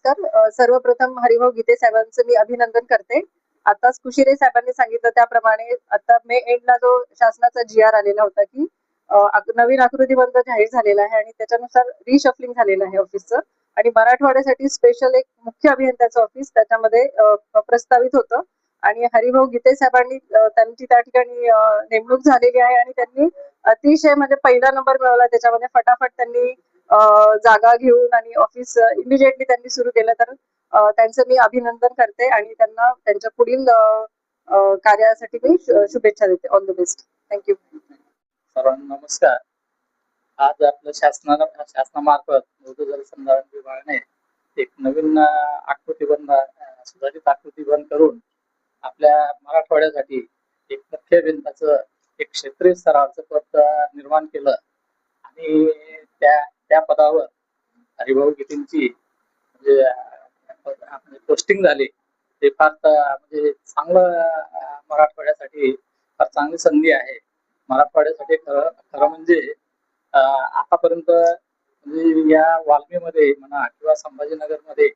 नमस्कार. सर्वप्रथम हरिभाऊ गीते साहेबांचं मी अभिनंदन करते. आताच कुशिरे साहेबांनी सांगितलं त्याप्रमाणे आता मे एंडला जो शासनाचा जी-आर आलेला होता, की नवीन आकृतीबंध जाहीर झालेला आहे आणि त्याच्यानुसार रिशफलिंग झालेलं आहे ऑफिसचं आणि मराठवाड्यासाठी स्पेशल एक मुख्य अभियंत्याचं ऑफिस त्याच्यामध्ये प्रस्तावित होतं आणि हरिभाऊ गीते साहेबांनी त्यांची त्या ठिकाणी नेमणूक झालेली आहे आणि त्यांनी अतिशय म्हणजे पहिला नंबर मिळवला त्याच्यामध्ये. फटाफट त्यांनी जागा घेऊन आणि ऑफिस इमिजिएटली त्यांनी सुरू केलं. तर त्यांचं मी अभिनंदन करते आणि त्यांना त्यांच्या पुढील कार्यासाठी मी शुभेच्छा देते. All the best. थँक्यू. सर्वांना नमस्कार. आज आपलं शासनामार्फत मृदू जलसंधारण विभागाने एक नवीन आकृतीबंध सुधारित आकृतीबंध करून आपल्या मराठवाड्यासाठी एक मुख्य अभियंत्याचं एक क्षेत्रीय स्तरावरचं पद निर्माण केलं आणि त्या पदावर हरिभाऊ गीतेंची म्हणजे पोस्टिंग झाली. ते फार म्हणजे चांगलं मराठवाड्यासाठी फार चांगली संधी आहे. मराठवाड्यासाठी खरं म्हणजे आतापर्यंत म्हणजे या वाल्मीमध्ये म्हणा किंवा संभाजीनगरमध्ये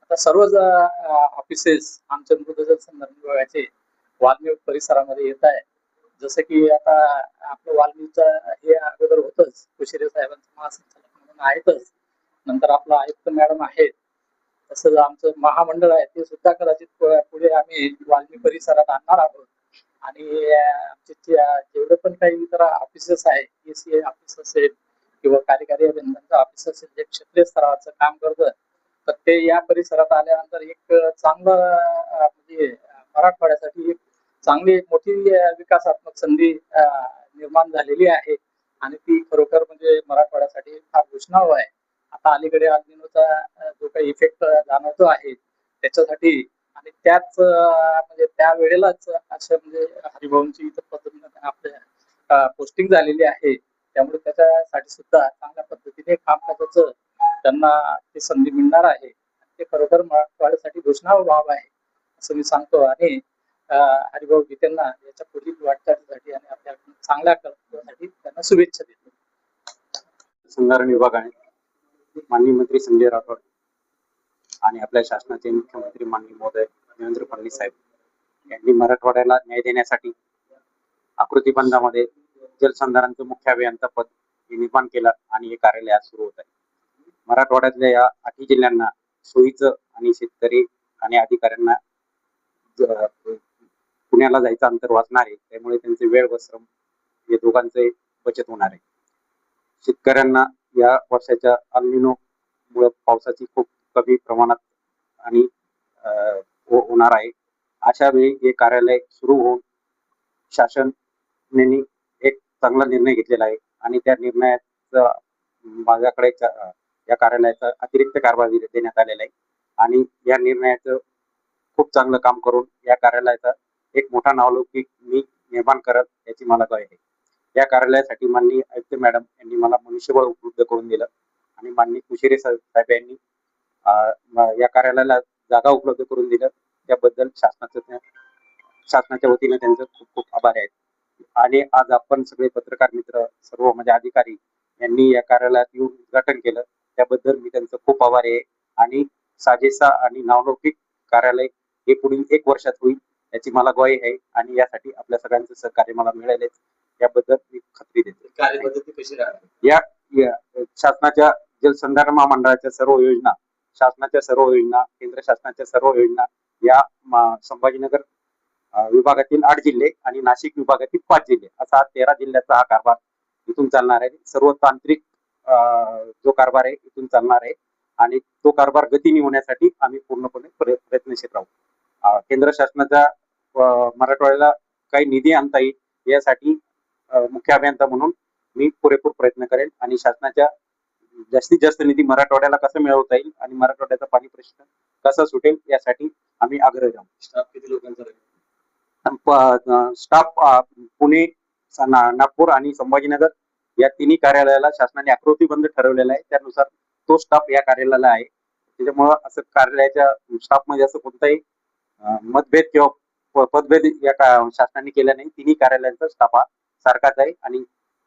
आता सर्वच ऑफिसेस आमच्या मृदू जलसंधारण विभागाचे वाल्मी परिसरामध्ये येत आहे. जसं की आता आपलं वाल्मीचं हे अगोदर होतच, कुशिरे साहेबांचं महासंचालक म्हणून आहेतच, नंतर आपलं आयुक्त मॅडम आहेत, तसंच आमचं महामंडळ आहे ते सुद्धा कदाचित पुढे आम्ही वाल्मी परिसरात आणणार आहोत. आणि आमचे जेवढे पण काही इतर ऑफिसेस आहेत, ECA ऑफिस असेल किंवा कार्यकारी अभियंत्यांचं ऑफिस असेल जे क्षेत्रीय स्तरावरचं काम करतं, तर ते या परिसरात आल्यानंतर एक चांगलं म्हणजे मराठवाड्यासाठी एक चांगली मोठी विकासात्मक संधी निर्माण झालेली आहे आणि ती खरोखर म्हणजे मराठवाड्यासाठी फार घोषणाव आहे. आता अलीकडे अल्निनोचा जो काही इफेक्ट जाणवतो आहे त्याच्यासाठी आणि त्याच म्हणजे त्या वेळेलाच असं म्हणजे हरिभाऊंची इतर पद्धतीने आपल्या पोस्टिंग झालेली आहे. त्यामुळे त्याच्यासाठी सुद्धा चांगल्या पद्धतीने काम करण्याचं त्यांना ती संधी मिळणार आहे. ते खरोखर मराठवाड्यासाठी घोषणाव व्हावं आहे असं मी सांगतो आणि हरिभाऊ गीतेंना याच्या पुढील वाटचालीसाठी आणि आपल्या चांगल्या कर्तव्यासाठी त्यांना शुभेच्छा देतो. संधारण विभागाने माननीय मंत्री संजय राठोड आणि आपल्या शासनाचे मुख्यमंत्री माननीय महोदय देवेंद्र फडणवीस साहेब यांनी मराठवाड्याला न्याय देण्यासाठी आकृतीबंधामध्ये जलसंधारणचं मुख्य अभियंता पद निर्माण केलं आणि हे कार्यालय आज सुरू होत आहे. मराठवाड्यातल्या या 8 जिल्ह्यांना सोयीचं आणि शेतकरी आणि अधिकाऱ्यांना पुण्याला जायचं अंतर वाचणार आहे. त्यामुळे त्यांचे वेळ व श्रम हे दोघांचे बचत होणार आहे. शेतकऱ्यांना या वर्षाच्या अल्निनो मुळे पावसाची खूप कमी प्रमाणात आणि होणार आहे. अशा वेळी हे कार्यालय सुरू होऊन शासनाने एक चांगला निर्णय घेतलेला आहे आणि त्या निर्णयाचा माझ्याकडे या कार्यालयाचा अतिरिक्त कारभार देण्यात आलेला आहे आणि या निर्णयाचं खूप चांगलं काम करून या कार्यालयाचा एक मोठा नावलौकिक मी निर्माण करत याची मला ग्वाही आहे. या कार्यालयासाठी माननीय आयुक्त मॅडम यांनी मला मनुष्यबळ उपलब्ध करून दिलं आणि माननीय कुशिरे साहेब यांनी या कार्यालयाला जागा उपलब्ध करून दिलं. त्याबद्दल शासनाच्या वतीने त्यांचं खूप खूप आभार आहेत. आणि आज आपण सगळे पत्रकार मित्र सर्व माझे अधिकारी यांनी या कार्यालयात येऊन उद्घाटन केलं त्याबद्दल मी त्यांचं खूप आभारी आहे आणि साजेसा आणि नावलौकिक कार्यालय हे पुढील 1 वर्षात होईल याची मला ग्वाही आहे आणि यासाठी आपल्या सगळ्यांचं सहकार्य मला मिळालेच याबद्दल मी खात्री देतो. कार्यपद्धती कशी राहते? या शासनाच्या जलसंधारण महामंडळाच्या सर्व योजना, शासनाच्या सर्व योजना, केंद्र शासनाच्या सर्व योजना या संभाजीनगर विभागातील 8 जिल्हे आणि नाशिक विभागातील 5 जिल्हे असा 13 जिल्ह्याचा हा कारभार इथून चालणार आहे. सर्व तांत्रिक जो कारभार आहे इथून चालणार आहे आणि तो कारभार गतीने होण्यासाठी आम्ही पूर्णपणे प्रयत्नशील राहू. केंद्र शासनाचा मराठवाड्याला काही निधी आणता येईल यासाठी मुख्य अभियंता म्हणून मी पुरेपूर प्रयत्न करेन आणि शासनाच्या जास्तीत जास्त निधी मराठवाड्याला कसा मिळवता येईल आणि मराठवाड्याचा पाणी प्रश्न कसा सुटेल यासाठी आम्ही आग्रही राहू. स्टाफ किती लोकांचा राहील? स्टाफ पुणे, नागपूर आणि संभाजीनगर या तिन्ही कार्यालयाला शासनाने आकृतीबंध ठरवलेला आहे. त्यानुसार तो स्टाफ या कार्यालयाला आहे. त्याच्यामुळं असं कार्यालयाच्या स्टाफमध्ये असं कोणताही मतभेद किंवा पदभेद या शासनाने केला नाही. तिन्ही कार्यालयांचा स्टाफ हा सारखाच आहे आणि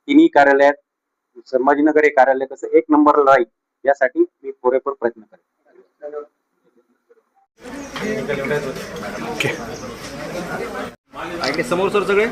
तिन्ही कार्यालयात संभाजीनगर हे कार्यालय कसं 1 नंबरला राहील यासाठी मी पुरेपूर प्रयत्न करेन. ओके. ऐकले समोर सर सगळे